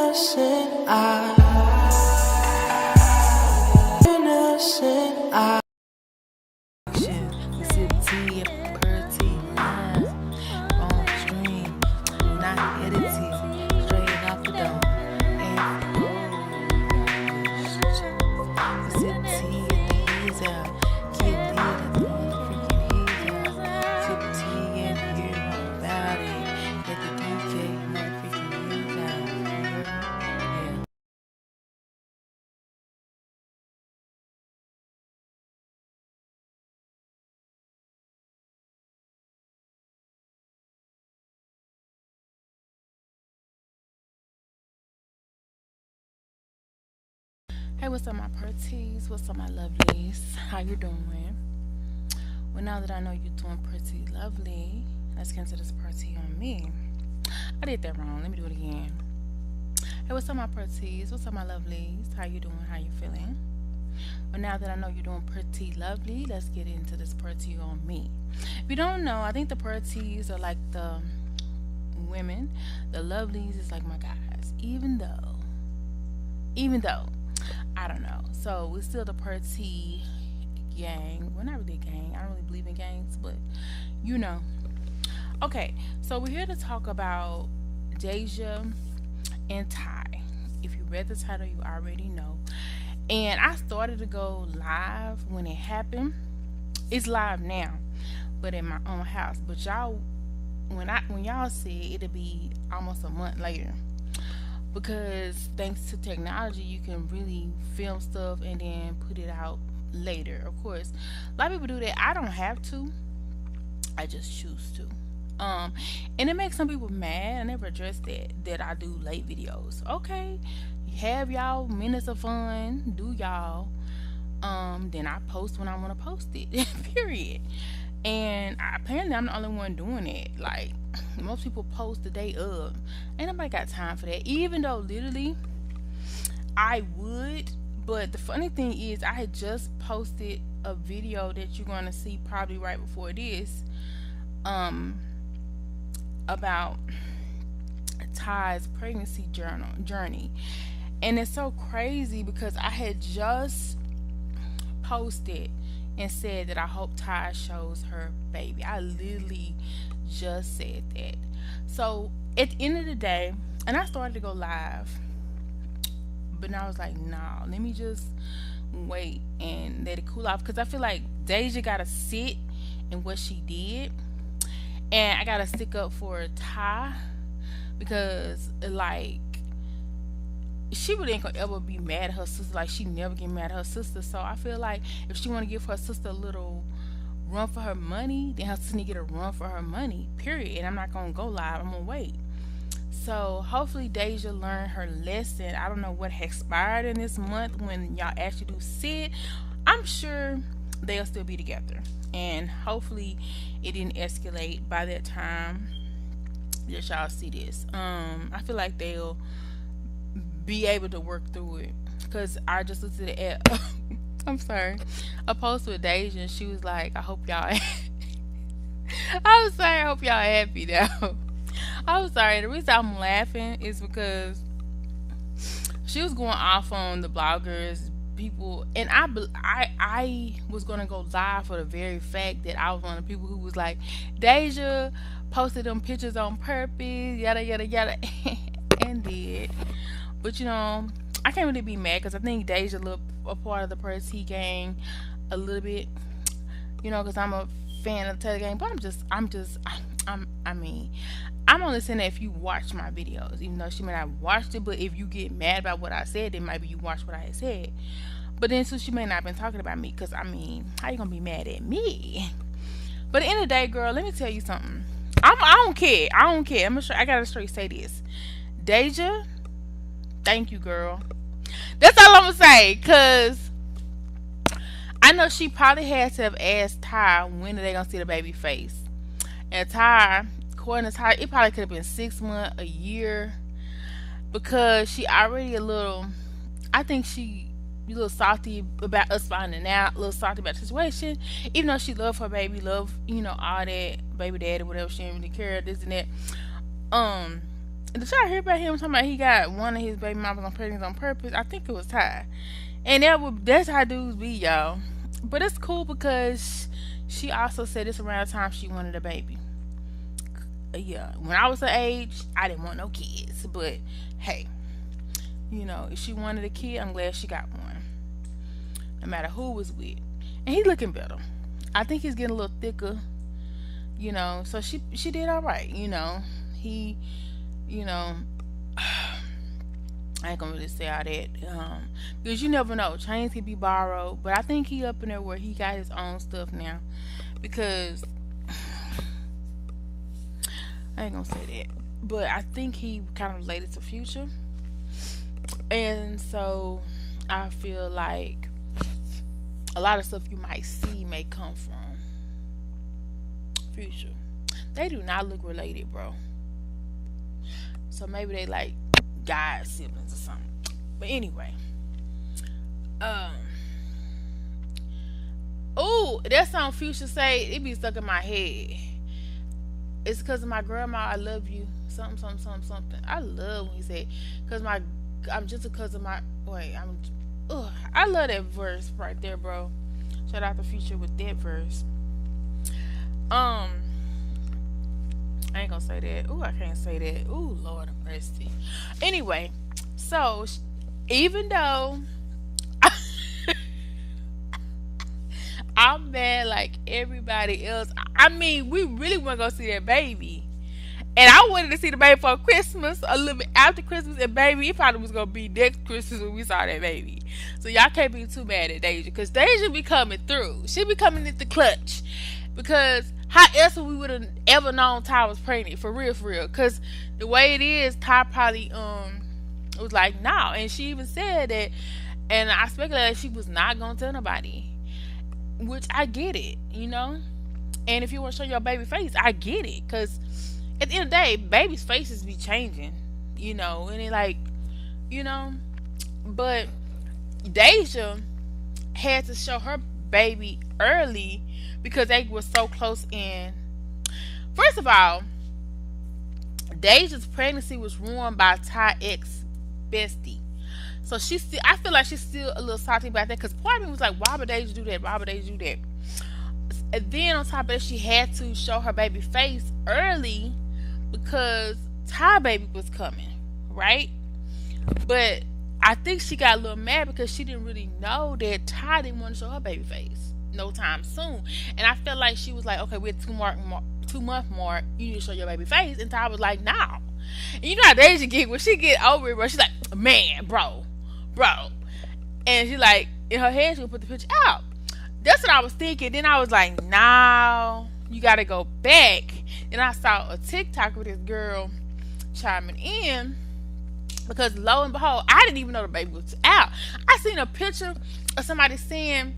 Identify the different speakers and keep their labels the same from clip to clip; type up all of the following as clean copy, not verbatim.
Speaker 1: innocent eye.
Speaker 2: We sip tea and pearl tea, on stream, not edited, straight off the dome. And we sip tea at the heads out, get lit at the motherfucking heads out. Sip tea and hear more about it at the DK motherfucking heads out. Yeah. Hey, what's up, my pretties? What's up, my lovelies? How you doing? Well, now that I know you're doing pretty lovely, let's get into this pretty on me. I did that wrong. Let me do it again. Hey, what's up, my pretties? What's up, my lovelies? How you doing? How you feeling? Well, now that I know you're doing pretty lovely, let's get into this pretty on me. If you don't know, I think the pretties are like the women. The lovelies is like my guys. Even though, I don't know. So we're still the pretty gang. We're not really a gang. I don't really believe in gangs, but you know. Okay, so we're here to talk about Deja and Ty. If you read the title, you already know. And I started to go live when it happened. It's live now, but in my own house. But y'all, when y'all see it, it'll be almost a month later. Because thanks to technology, you can really film stuff and then put it out later. Of course, a lot of people do that. I don't have to. I just choose to. And it makes some people mad. I never addressed that I do late videos. Okay, have y'all minutes of fun, do y'all. Then I post when I want to post it. Period. And apparently I'm the only one doing it. Like most people post the day of. Ain't nobody got time for that. Even though literally I would. But the funny thing is I had just posted a video that you're gonna see probably right before this. About Ty's pregnancy journey. And it's so crazy because I had just posted and said that I hope Ty shows her baby. I literally just said that. So at the end of the day, and I started to go live, but now I was like, nah, let me just wait and let it cool off, because I feel like Deja gotta sit in what she did, and I gotta stick up for Ty, because like she really ain't gonna ever be mad at her sister. Like she never get mad at her sister. So I feel like if she wanna give her sister a little run for her money, then her sister need to get a run for her money. Period. And I'm not gonna go live. I'm gonna wait. So hopefully Deja learned her lesson. I don't know what expired in this month when y'all actually do see it. I'm sure they'll still be together. And hopefully it didn't escalate by that time that y'all see this. I feel like they'll be able to work through it, because I just looked at the I'm sorry, a post with Deja, and she was like, I hope y'all I'm sorry, I hope y'all happy now. I'm sorry, the reason I'm laughing is because she was going off on the bloggers, people, and I was gonna go live for the very fact that I was one of the people who was like, Deja posted them pictures on purpose, yada yada yada, and did. But you know, I can't really be mad, because I think Deja looked a part of the Percy gang a little bit, you know, because I'm a fan of the Taylor gang. But I mean, I'm only saying that if you watch my videos, even though she may not have watched it. But if you get mad about what I said, then maybe you watched what I had said. But then, so she may not have been talking about me, because I mean, how you gonna be mad at me? But at the end of the day, girl, let me tell you something. I don't care. I gotta straight say this, Deja. Thank you, girl. That's all I'm gonna say, cause I know she probably had to have asked Ty when are they gonna see the baby face, and Ty, according to Ty, it probably could have been 6 months, a year, because she already a little. I think she a little salty about us finding out, a little salty about the situation, even though she loved her baby, all that baby daddy, whatever. She didn't really care, this and that. Did y'all hear about him talking about he got one of his baby mamas on pregnant on purpose? I think it was Ty. And that's how dudes be, y'all. But it's cool because she also said this around the time she wanted a baby. Yeah, when I was her age, I didn't want no kids. But hey, if she wanted a kid, I'm glad she got one. No matter who was with. And he's looking better. I think he's getting a little thicker. So she did all right. He, you know, I ain't gonna really say all that, because you never know. Chains can be borrowed, but I think he up in there where he got his own stuff now. Because I ain't gonna say that, but I think he kind of related to Future, and so I feel like a lot of stuff you might see may come from Future. They do not look related, bro. So maybe they like God siblings or something. But anyway, oh, that song Future say, it be stuck in my head. It's because of my grandma. I love you. Something, something, something, something. I love when he said, I'm just because of my. I love that verse right there, bro. Shout out to Future with that verse. I ain't gonna say that. Ooh, I can't say that. Ooh, Lord of mercy. Anyway, so even though I'm mad like everybody else, I mean, we really want to go see that baby. And I wanted to see the baby for Christmas, a little bit after Christmas, and baby, it probably was going to be next Christmas when we saw that baby. So y'all can't be too mad at Deja, because Deja be coming through. She be coming at the clutch. Because how else would we would have ever known Ty was pregnant, for real, for real? Because the way it is, Ty probably was like, nah. And she even said that, and I speculated she was not going to tell nobody. Which I get it, And if you want to show your baby face, I get it. Because at the end of the day, babies' faces be changing, And it like, But Deja had to show her baby early because they were so close in. First of all, Deja's pregnancy was ruined by Ty ex bestie. So I feel like she's still a little salty about that, because part of me was like, why would Deja do that? Why would Deja do that? And then on top of that, she had to show her baby face early because Ty baby was coming, right? But I think she got a little mad because she didn't really know that Ty didn't want to show her baby face no time soon. And I felt like she was like, okay, we're 2 month mark, you need to show your baby face. And Ty was like, nah. And you know how Deja get when she get over it, bro. She's like, man, bro. And she like, in her head, she would put the picture out. That's what I was thinking. Then I was like, nah, you gotta go back. Then I saw a TikTok with this girl chiming in, because lo and behold, I didn't even know the baby was out. I seen a picture of somebody saying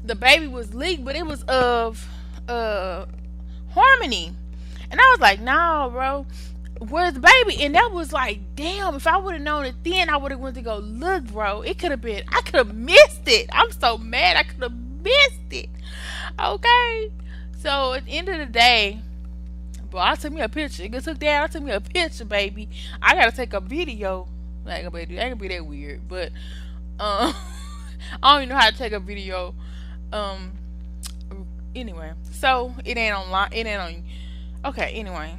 Speaker 2: the baby was leaked, but it was of Harmony. And I was like, nah, bro, where's the baby? And that was like, damn, if I would have known it then, I would have went to go look, bro. I could have missed it. I'm so mad I could have missed it. Okay. So at the end of the day, bro, I took me a picture. It took that. I took me a picture, baby. I gotta take a video. I ain't gonna be that weird, but I don't even know how to take a video. Anyway, so it ain't online. It ain't on. Okay. Anyway,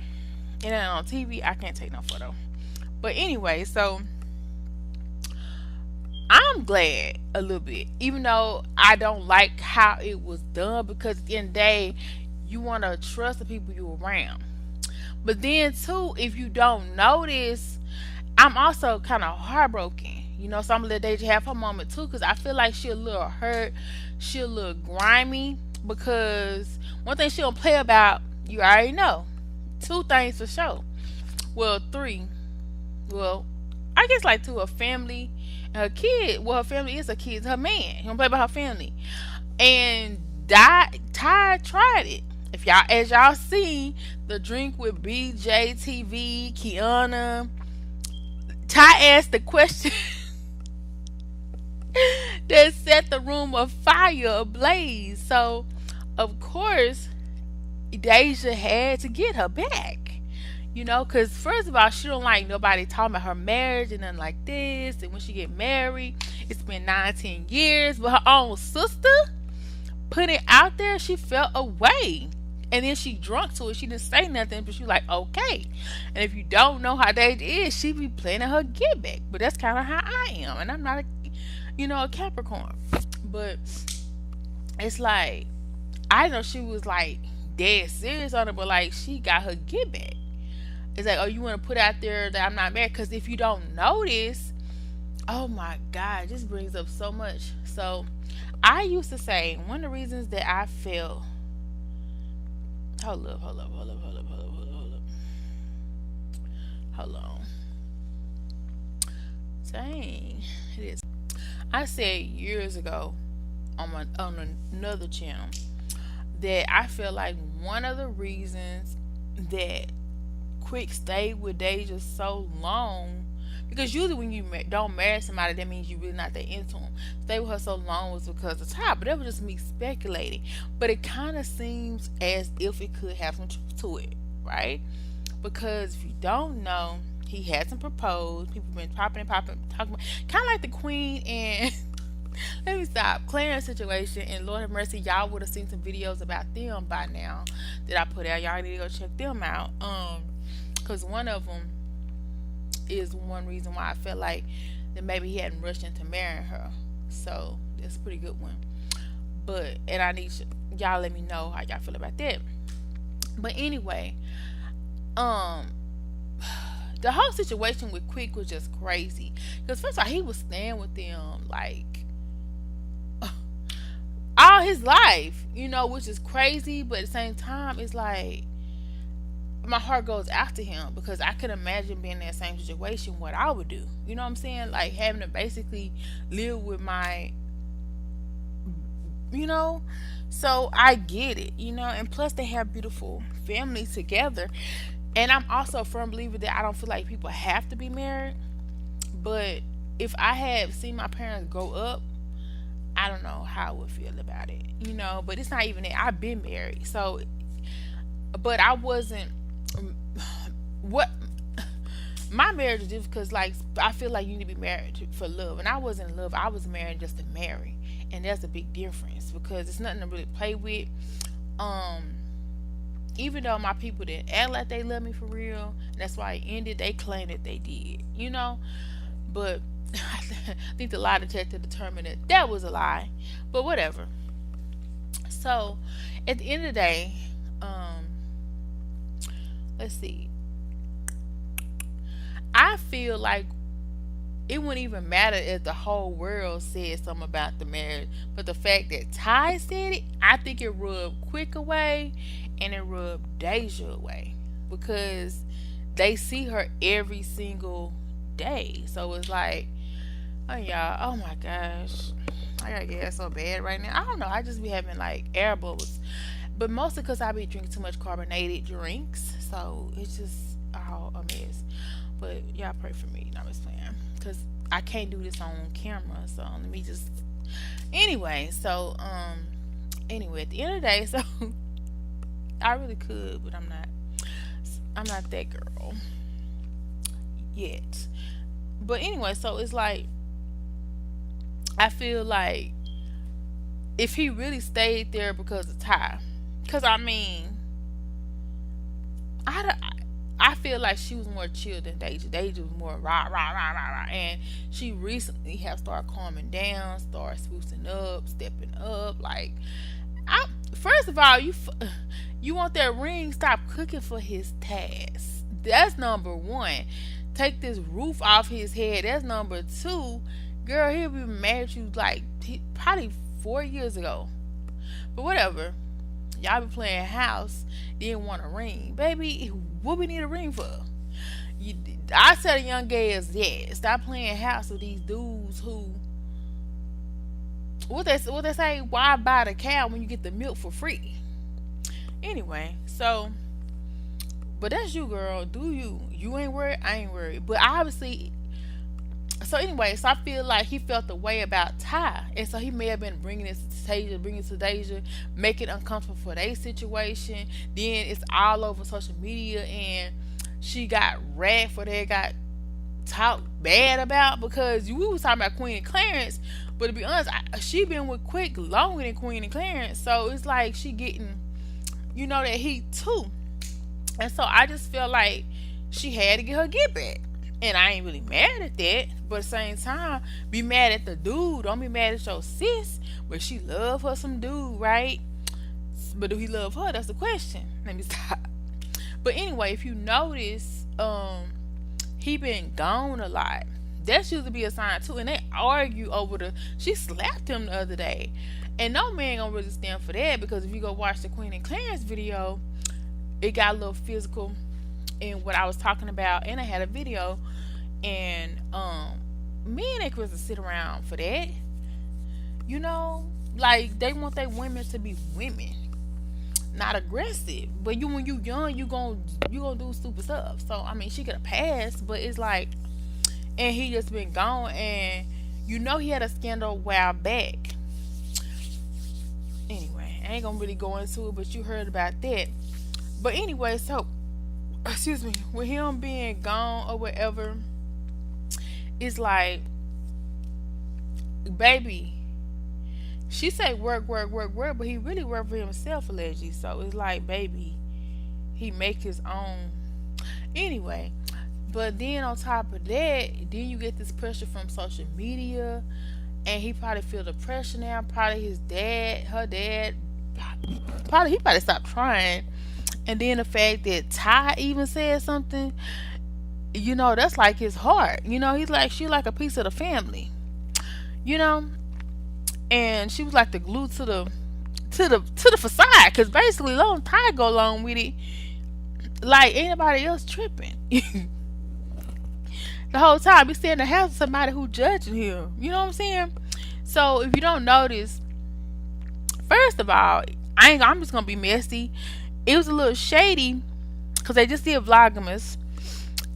Speaker 2: it ain't on TV. I can't take no photo. But anyway, so I'm glad a little bit, even though I don't like how it was done, because at the end of the day, you want to trust the people you around. But then too, if you don't notice, I'm also kind of heartbroken, so I'm gonna let Deja have her moment too, because I feel like she a little hurt, she a little grimy, because one thing she don't play about, you already know. 2 things for sure. Well, 3. Well, I guess like 2, her family and her kid. Well, her family is her kids, her man. He don't play about her family. And Ty tried it. As y'all see, the drink with BJ TV, Kiana, Ty asked the question that set the room of fire ablaze. So, of course, Deja had to get her back. Because first of all, she don't like nobody talking about her marriage and nothing like this. And when she get married, it's been 19 years. But her own sister put it out there, she felt away. And then she drunk to it. She didn't say nothing, but she was like, okay. And if you don't know how that is, she be playing her get back. But that's kind of how I am. And I'm not a Capricorn. But it's like, I know she was like dead serious on it, but like she got her get back. It's like, oh, you want to put out there that I'm not married? Because if you don't notice, oh my God, it just brings up so much. So I used to say one of the reasons that I feel. Hold up. Hold on. Dang, it is. I said years ago on another channel that I feel like one of the reasons that Quick stayed with Deja so long, because usually when you don't marry somebody, that means you really not that into them. Stay with her so long was because of time, but that was just me speculating. But it kind of seems as if it could have some truth to it, right? Because if you don't know, he hasn't proposed. People been popping, talking about, kind of like the Queen and let me stop. Clarence situation, and Lord have mercy, y'all would have seen some videos about them by now that I put out. Y'all need to go check them out. Because one of them is one reason why I felt like that maybe he hadn't rushed into marrying her. So that's a pretty good one. But and I need y'all let me know how y'all feel about that. But anyway, the whole situation with Quick was just crazy. Because first of all, he was staying with them like all his life, which is crazy. But at the same time, it's like my heart goes after him because I could imagine being in that same situation, what I would do. You know what I'm saying? Like having to basically live with my, so I get it, and plus they have beautiful families together. And I'm also a firm believer that I don't feel like people have to be married. But if I had seen my parents grow up, I don't know how I would feel about it, but it's not even that. I've been married. So, but I wasn't, what, my marriage is different because, like, I feel like you need to be married for love. And I wasn't in love. I was married just to marry. And that's a big difference because it's nothing to really play with. Even though my people didn't act like they love me for real, and that's why it ended, they claimed that they did, But I think the lie detector determined that was a lie. But whatever. So, at the end of the day, let's see. I feel like it wouldn't even matter if the whole world said something about the marriage. But the fact that Ty said it, I think it rubbed Quick away and it rubbed Deja away. Because they see her every single day. So it's like, oh y'all, oh my gosh. I got gas so bad right now. I don't know. I just be having like air bubbles. But mostly because I be drinking too much carbonated drinks. So it's just all a mess. But y'all pray for me. No, I'm just playing. Because I can't do this on camera. So let me just. Anyway, so, anyway, at the end of the day, so I really could, but I'm not. I'm not that girl yet. But anyway, so it's like, I feel like if he really stayed there because of Ty, because I mean, I feel like she was more chill than Deja. Deja was more rah, rah, rah, rah, rah. And she recently has started calming down, started sprucing up, stepping up. Like, first of all, you want that ring, stop cooking for his task. That's number one. Take this roof off his head. That's number two. Girl, he'll be married to you like probably 4 years ago. But whatever. Y'all be playing house, didn't want a ring. Baby, what we need a ring for? I tell the young girls, yeah, stop playing house with these dudes who, what they say, why buy the cow when you get the milk for free? Anyway, so, but that's you, girl. Do you? You ain't worried, I ain't worried. But obviously, so anyway, so I feel like he felt the way about Ty, and so he may have been bringing it to Deja, make it uncomfortable for their situation. Then it's all over social media, and she got ragged for that, got talked bad about, because we was talking about Queen and Clarence, but to be honest, she been with Quick longer than Queen and Clarence, so it's like she getting, that heat too. And so I just feel like she had to get her get back. And I ain't really mad at that. But at the same time, be mad at the dude. Don't be mad at your sis. But she love her some dude, right? But do he love her? That's the question. Let me stop. But anyway, if you notice, he been gone a lot. That usually be a sign too. And they argue over she slapped him the other day. And no man gonna really stand for that, because if you go watch the Queen and Clarence video, it got a little physical in what I was talking about, and I had a video, and me and they could sit around for that, like they want their women to be women, not aggressive. But when you young, you gonna do stupid stuff. So I mean, she could have passed, but it's like, and he just been gone, and he had a scandal a while back. Anyway, I ain't gonna really go into it, but you heard about that. But anyway, so excuse me, with him being gone or whatever, it's like, baby, she say work, but he really work for himself allegedly. So it's like, baby, he make his own. Anyway, but then on top of that, then you get this pressure from social media, and he probably feel the pressure now. Probably his dad, her dad, he probably stopped trying. And then the fact that Ty even said something, that's like his heart. He's like, she like a piece of the family. And she was like the glue to the facade. Cause basically, long Ty go along with it, like ain't nobody else tripping. The whole time, he's staying in the house with somebody who judging him. You know what I'm saying? So if you don't notice, first of all, I'm just gonna be messy. It was a little shady because they just did Vlogmas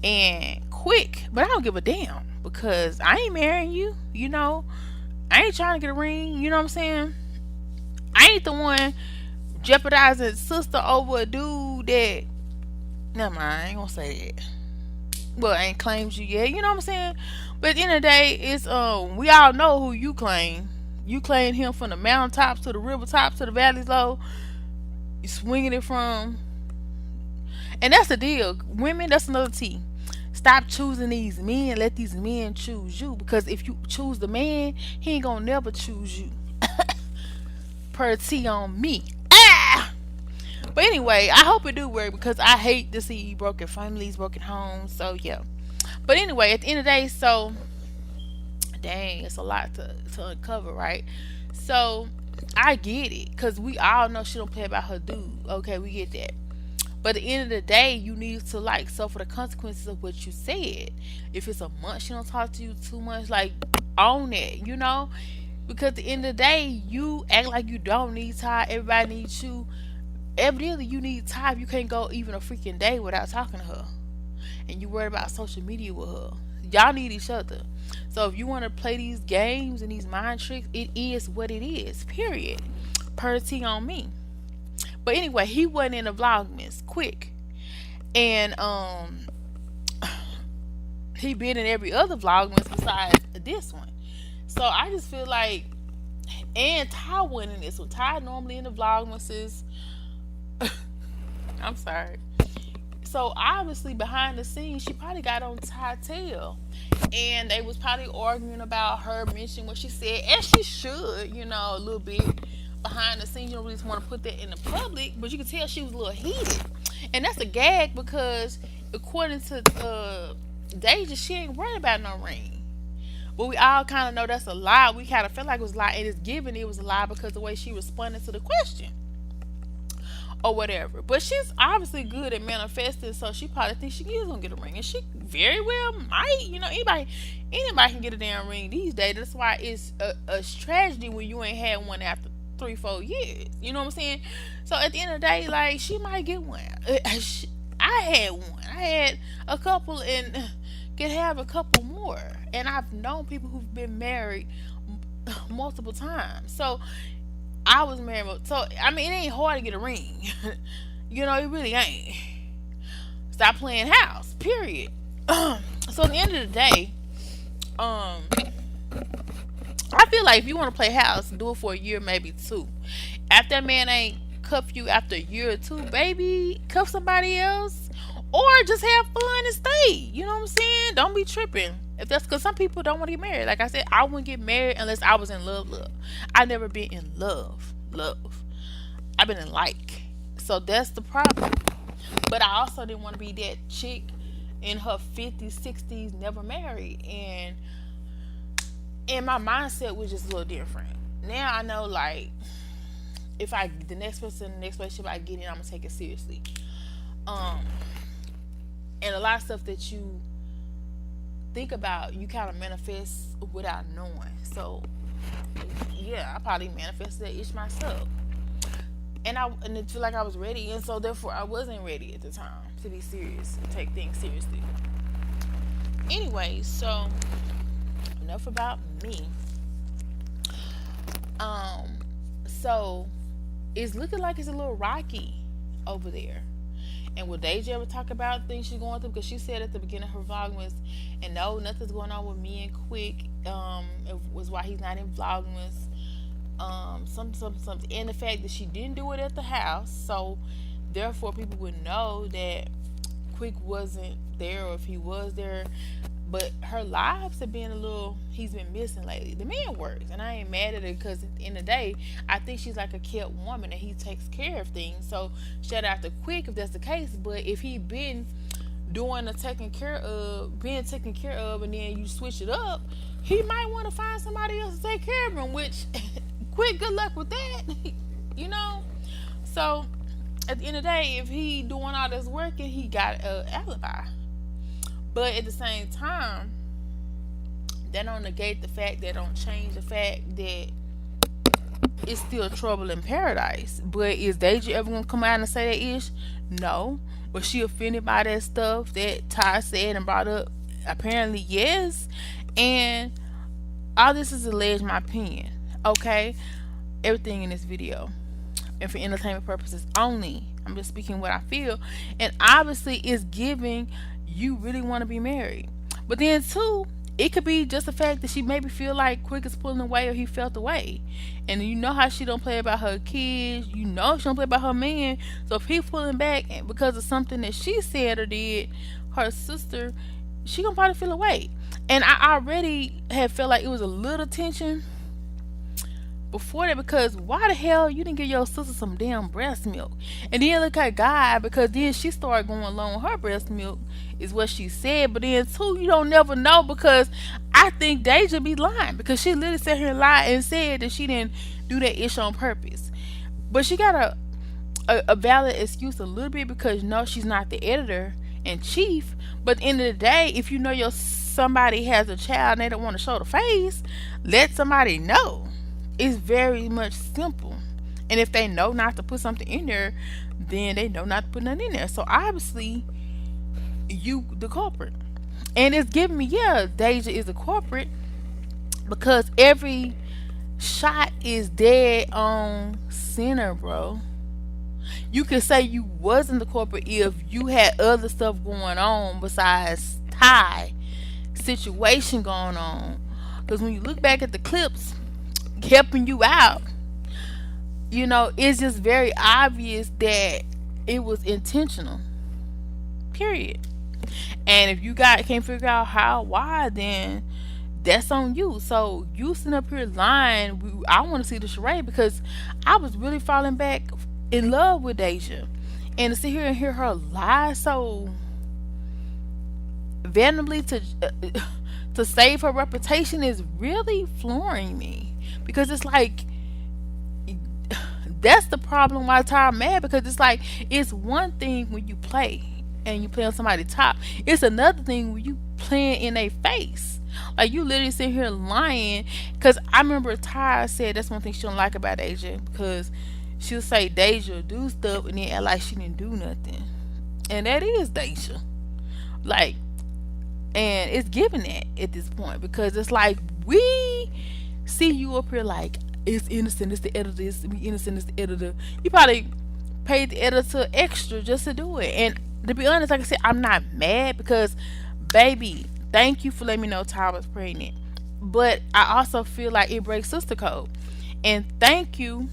Speaker 2: and Quick, but I don't give a damn because I ain't marrying you. I ain't trying to get a ring. You know what I'm saying? I ain't the one jeopardizing sister over a dude that. Never mind, I ain't gonna say that. Well, I ain't claimed you yet. You know what I'm saying? But at the end of the day, it's we all know who you claim. You claim him from the mountaintops to the river tops to the valleys low. You swinging it from, and that's the deal. Women, that's another T. Stop choosing these men. Let these men choose you. Because if you choose the man, he ain't gonna never choose you. Per T on me. Ah! But anyway, I hope it do work because I hate to see broken families, broken homes. So yeah. But anyway, at the end of the day, so dang, it's a lot to uncover, right? So I get it, because we all know she don't play about her dude. Okay, we get that. But at the end of the day, you need to suffer the consequences of what you said. If it's a month she don't talk to you too much, like own it, because at the end of the day, you act like you don't need Ty. Everybody needs you. Evidently you need Ty. You can't go even a freaking day without talking to her, and you worried about social media with her. Y'all need each other. So if you want to play these games and these mind tricks, it is what it is. Period. Per T on me. But anyway, he wasn't in the Vlogmas. Quick. And he been in every other Vlogmas besides this one. So I just feel like, and Ty wasn't in this one. Ty normally in the Vlogmases. I'm sorry. So obviously behind the scenes, she probably got on Ty's tail, and they was probably arguing about her mentioning what she said, and she should, a little bit behind the scenes. You don't really want to put that in the public, but you can tell she was a little heated, and that's a gag because according to Deja, she ain't worried about no ring. But we all kind of know that's a lie. We kind of felt like it was a lie, and it's given it was a lie because the way she responded to the question. Or whatever. But she's obviously good at manifesting, so she probably thinks she is gonna get a ring. And she very well might. Anybody can get a damn ring these days. That's why it's a tragedy when you ain't had one after 3-4 years. You know what I'm saying? So at the end of the day, like, she might get one. I had one. I had a couple and could have a couple more. And I've known people who've been married multiple times. So I was married. So, I mean, it ain't hard to get a ring. It really ain't. Stop playing house. Period. So at the end of the day, um, I feel like if you want to play house, do it for a year, maybe two. After that man ain't cuff you after a year or two, baby, cuff somebody else, or just have fun and stay. You know what I'm saying? Don't be tripping. If that's because some people don't want to get married. Like I said, I wouldn't get married unless I was in love. Love. I never been in love. Love. I've been in like. So that's the problem. But I also didn't want to be that chick in her 50s, 60s, never married. And my mindset was just a little different. Now I know, like, if I the next person, the next relationship I get in, I'm gonna take it seriously. Um, and a lot of stuff that you think about, you kind of manifest without knowing. So, yeah, I probably manifested that itch myself, and it feel like I was ready, and so therefore I wasn't ready at the time to be serious and take things seriously. Anyway, so enough about me. Um, so it's looking like it's a little rocky over there. And will Deja ever talk about things she's going through? Because she said at the beginning of her Vlogmas, and no, nothing's going on with me and Quick. It was why he's not in Vlogmas. Something, and the fact that she didn't do it at the house, so therefore people would know that Quick wasn't there, or if he was there. But her lives have been a little, he's been missing lately. The man works, and I ain't mad at it, because at the end of the day, I think she's like a kept woman and he takes care of things. So shout out to Quick if that's the case. But if he been doing the being taken care of, and then you switch it up, he might want to find somebody else to take care of him, which Quick, good luck with that. you know? So at the end of the day, if he doing all this work, and he got an alibi. But at the same time, that don't negate the fact, that don't change the fact that it's still trouble in paradise. But is Deja ever gonna come out and say that ish? No. Was she offended by that stuff that Ty said and brought up? Apparently yes. And all this is alleged, my opinion. Okay? Everything in this video, and for entertainment purposes only, I'm just speaking what I feel. And obviously it's giving you really want to be married. But then too, it could be just the fact that she maybe feel like Quick is pulling away, or he felt away. And you know how she don't play about her kids, you know she don't play about her man. So if he pulling back because of something that she said or did, her sister, she gonna probably feel away. And I already had felt like it was a little tension before that, because why the hell you didn't give your sister some damn breast milk? And then look at God, because then she started going along with her breast milk, is what she said. But then too, you don't never know, because I think Deja be lying, because she literally sat here and lied and said that she didn't do that ish on purpose. But she got a valid excuse a little bit, because no, she's not the editor in chief. But at the end of the day, if you know somebody has a child and they don't want to show the face, let somebody know. It's very much simple. And if they know not to put something in there, then they know not to put nothing in there. So obviously, you the culprit. And it's giving me, yeah, Deja is a culprit, because every shot is dead on center, bro. You could say you wasn't the culprit if you had other stuff going on besides Ty situation going on. Because when you look back at the clips helping you out, it's just very obvious that it was intentional. Period. And if you can't figure out why, then that's on you. So you sitting up here lying. I want to see the charade, because I was really falling back in love with Deja, and to sit here and hear her lie so venomly to save her reputation is really flooring me. Because it's like, that's the problem why I'm mad, because it's like, it's one thing when you play and you play on somebody's top, it's another thing when you playing in their face. Like, you literally sit here lying. Because I remember Ty said that's one thing she don't like about Deja, because she'll say Deja do stuff and then act like she didn't do nothing. And that is Deja. Like, and it's giving that at this point, because it's like, we see you up here like, it's innocent, it's the editor, it's innocent, it's the editor. You probably paid the editor extra just to do it. And To be honest, like I said, I'm not mad because, baby, thank you for letting me know Ty was pregnant. But I also feel like it breaks sister code. And thank you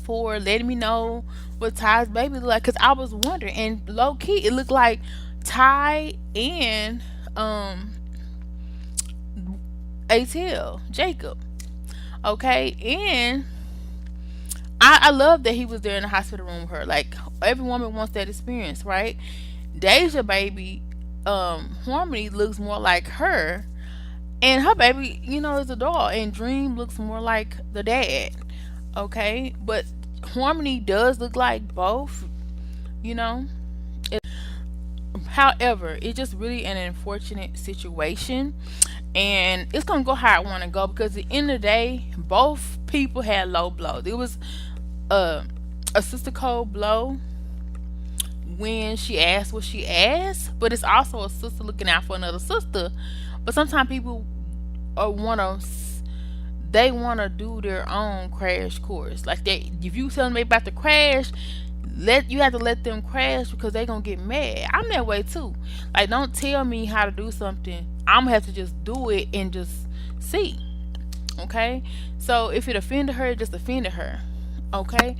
Speaker 2: for letting me know what Ty's baby looked like, because I was wondering. And low key, it looked like Ty and um ATL Jacob. Okay, and I love that he was there in the hospital room with her. Like, every woman wants that experience, right? Deja baby, Harmony looks more like her, and her baby, is a doll, and Dream looks more like the dad. Okay, but Harmony does look like both, you know. However, it's just really an unfortunate situation, and it's gonna go how I want to go because at the end of the day, both people had low blows. It was a a sister code blow when she asked what she asked, but it's also a sister looking out for another sister. But sometimes people want to they want to do their own crash course. Like, if you tell them they about to crash, you have to let them crash because they gonna get mad. I'm that way too. Like, don't tell me how to do something. I'm gonna have to just do it and just see. Okay, so if it offended her, it just offended her. Okay,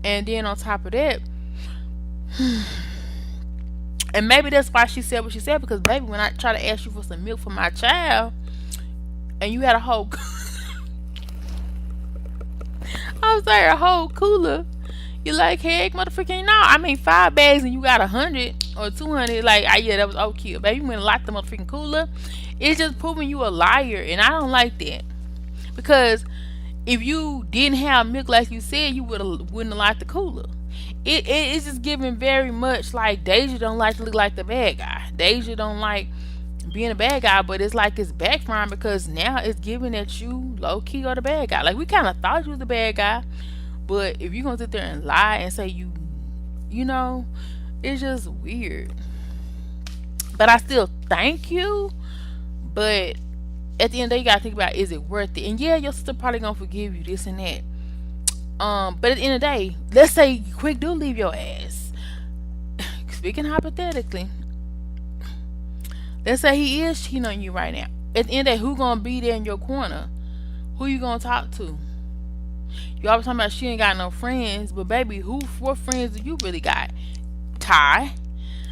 Speaker 2: and then on top of that, and maybe that's why she said what she said, because baby, when I try to ask you for some milk for my child, and you had a whole I was like, a whole cooler. You like, heck, motherfucking no. I mean, 5 bags and you got 100 or 200. Like, yeah, that was okay. Baby, you went and locked the motherfucking cooler. It's just proving you a liar, and I don't like that. Because if you didn't have milk like you said, you wouldn't have locked the cooler. It's just giving very much like Deja don't like to look like the bad guy. Deja don't like being a bad guy, but it's like it's backfiring because now it's giving that you low key are the bad guy. Like, we kind of thought you was the bad guy, but if you're gonna sit there and lie and say you know, it's just weird. But I still thank you. But at the end of the day, you gotta think about, is it worth it? And yeah, your sister probably gonna forgive you this and that. But at the end of the day, let's say Quick do leave your ass. Speaking hypothetically, let's say he is cheating on you right now. At the end of the day, who gonna be there in your corner? Who you gonna talk to? You always talking about she ain't got no friends, but baby, what friends do you really got? Ty.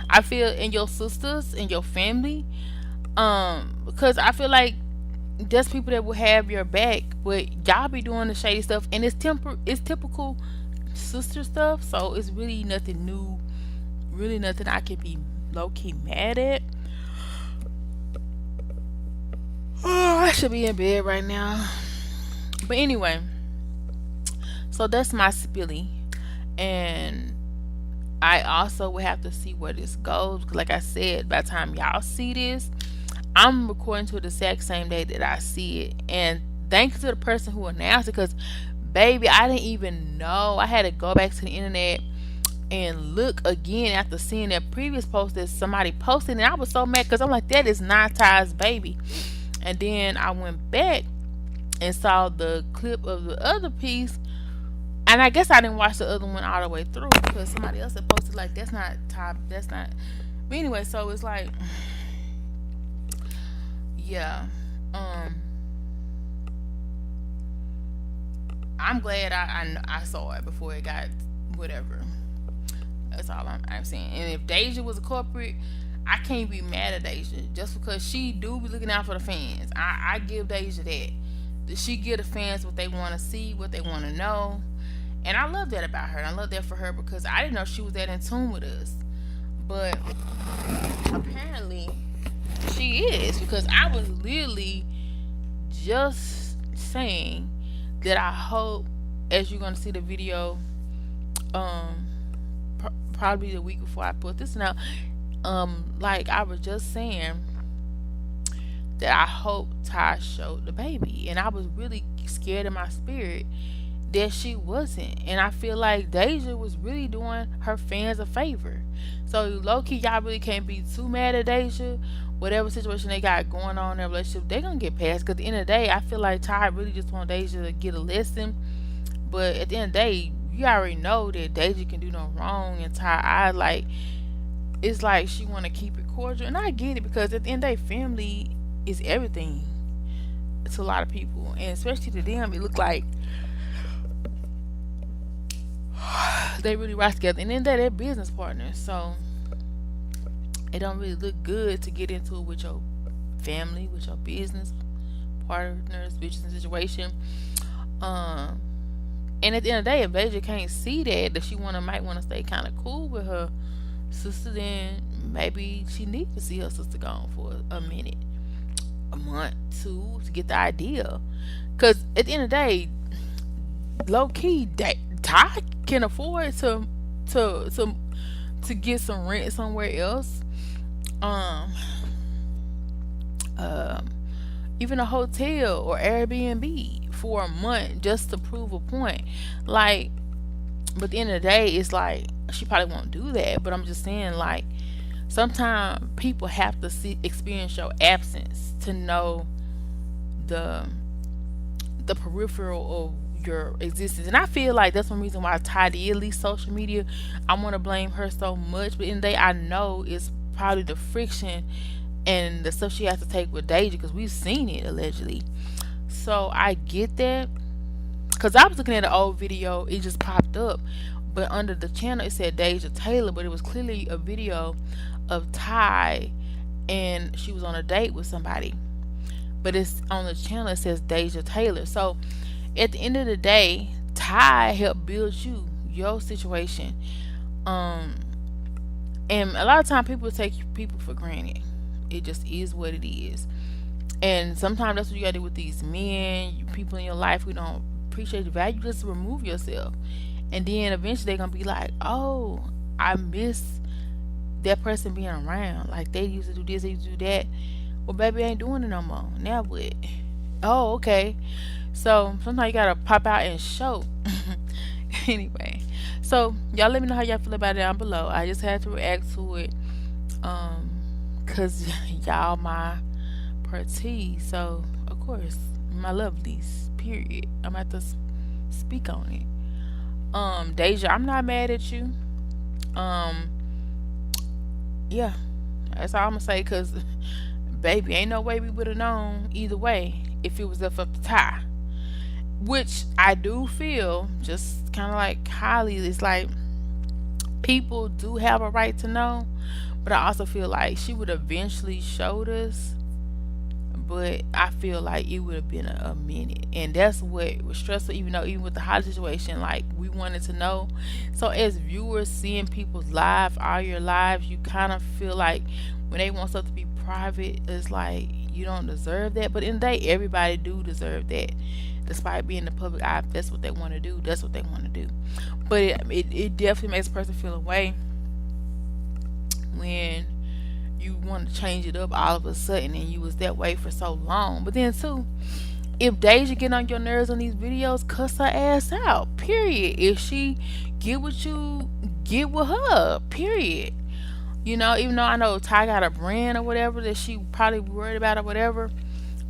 Speaker 2: I feel in your sisters and your family. Because I feel like there's people that will have your back, but y'all be doing the shady stuff, and it's typical sister stuff. So it's really nothing new, really nothing I can be low key mad at. Oh, I should be in bed right now. But anyway, so that's my spilly, and I also will have to see where this goes. 'Cause like I said, by the time y'all see this, I'm recording to the exact same day that I see it. And thanks to the person who announced it, because baby, I didn't even know. I had to go back to the internet and look again after seeing that previous post that somebody posted, and I was so mad because I'm like, that is not Ty's baby. And then I went back and saw the clip of the other piece, and I guess I didn't watch the other one all the way through because somebody else had posted like, that's not Ty, that's not. But anyway, so it's like, yeah, I'm glad I saw it before it got whatever. That's all I'm saying. And if Deja was a culprit, I can't be mad at Deja just because she do be looking out for the fans. I give Deja that. She give the fans what they want to see, what they want to know, and I love that about her. And I love that for her because I didn't know she was that in tune with us, but apparently she is, because I was literally just saying that I hope, as you're gonna see the video, probably the week before I put this out, like I was just saying that I hope Ty showed the baby, and I was really scared in my spirit that she wasn't. And I feel like Deja was really doing her fans a favor. So low key, y'all really can't be too mad at Deja. Whatever situation they got going on in their relationship, they gonna get past. Cause at the end of the day, I feel like Ty really just want Deja to get a lesson. But at the end of the day, you already know that Deja can do no wrong, and Ty, I like, it's like she want to keep it cordial, and I get it because at the end of the day, family is everything to a lot of people, and especially to them, it look like they really rock together, and then they're business partners, so it don't really look good to get into it with your family, with your business partners, business situation. Um, and at the end of the day, if Deja can't see that she might want to stay kind of cool with her sister, then maybe she needs to see her sister gone for a minute, a month, two, to get the idea. Cause at the end of the day, low key, Ty can afford to to to get some rent somewhere else. Um, um, Even a hotel or Airbnb for a month just to prove a point. Like, but at the end of the day, it's like she probably won't do that. But I'm just saying, like, sometimes people have to experience your absence to know the the peripheral of your existence. And I feel like that's one reason why Ty did leave social media. I want to blame her so much, but in the day, I know it's probably the friction and the stuff she has to take with Deja because we've seen it allegedly. So I get that. Because I was looking at an old video, it just popped up. But under the channel, it said Deja Taylor, but it was clearly a video of Ty and she was on a date with somebody. But it's on the channel, it says Deja Taylor. So at the end of the day, Ty helped build your situation. Um, and a lot of time people take people for granted. It just is what it is. And sometimes that's what you gotta do with these men, people in your life who don't appreciate the value. Just remove yourself. And then eventually they're gonna be like, oh, I miss that person being around. Like they used to do this, they used to do that. Well, baby, I ain't doing it no more. Now what? Oh, okay. So sometimes you gotta pop out and show. Anyway, so y'all let me know how y'all feel about it down below. I just had to react to it, um, cause y'all my party. So of course, my lovelies. Period. I'm about to speak on it. Deja, I'm not mad at you. Um, yeah, that's all I'm gonna say. Cause baby, ain't no way we would have known either way if it was up to Ty. Which I do feel, just kind of like Kylie, it's like people do have a right to know, but I also feel like she would eventually showed us. But I feel like it would have been a minute, and that's what was stressful. Even though, even with the hot situation, like we wanted to know. So as viewers, seeing people's lives, all your lives, you kind of feel like when they want stuff to be private, it's like you don't deserve that. But in the day, everybody do deserve that. Despite being in the public eye, if that's what they want to do, that's what they want to do. But it definitely makes a person feel away when you want to change it up all of a sudden and you was that way for so long. But then too, if Deja get on your nerves on these videos, cuss her ass out. Period. If she get with you, get with her. Period. You know, even though I know Ty got a brand or whatever that she probably worried about or whatever,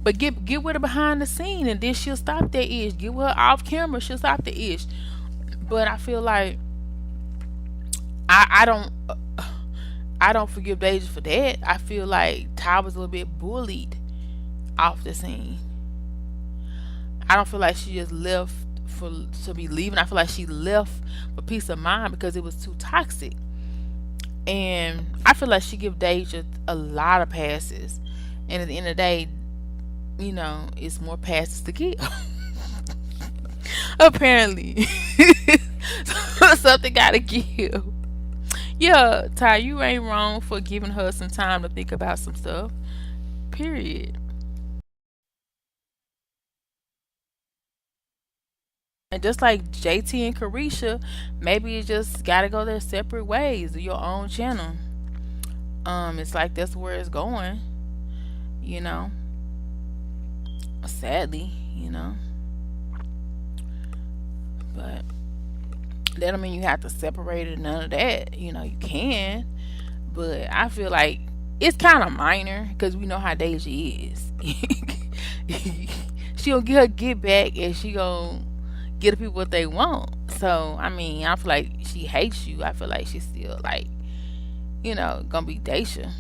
Speaker 2: but get with her behind the scene, and then she'll stop that ish. Get with her off camera, she'll stop the ish. But I feel like I don't I don't forgive Deja for that. I feel like Ty was a little bit bullied off the scene. I don't feel like she just left for to be leaving. I feel like she left for peace of mind because it was too toxic. And I feel like she give Deja a lot of passes. And at the end of the day, you know, it's more passes to give. Apparently. Something gotta give. Yeah, Ty, you ain't wrong for giving her some time to think about some stuff. Period. And just like JT and Carisha, maybe you just gotta go their separate ways, do your own channel. It's like that's where it's going, you know. Sadly, you know. But that don't mean you have to separate it, none of that. You know, you can. But I feel like it's kind of minor because we know how Deja is. She gonna get her get back and she gonna get the people what they want. So, I mean, I feel like she hates you. I feel like she's still like gonna be Daisha.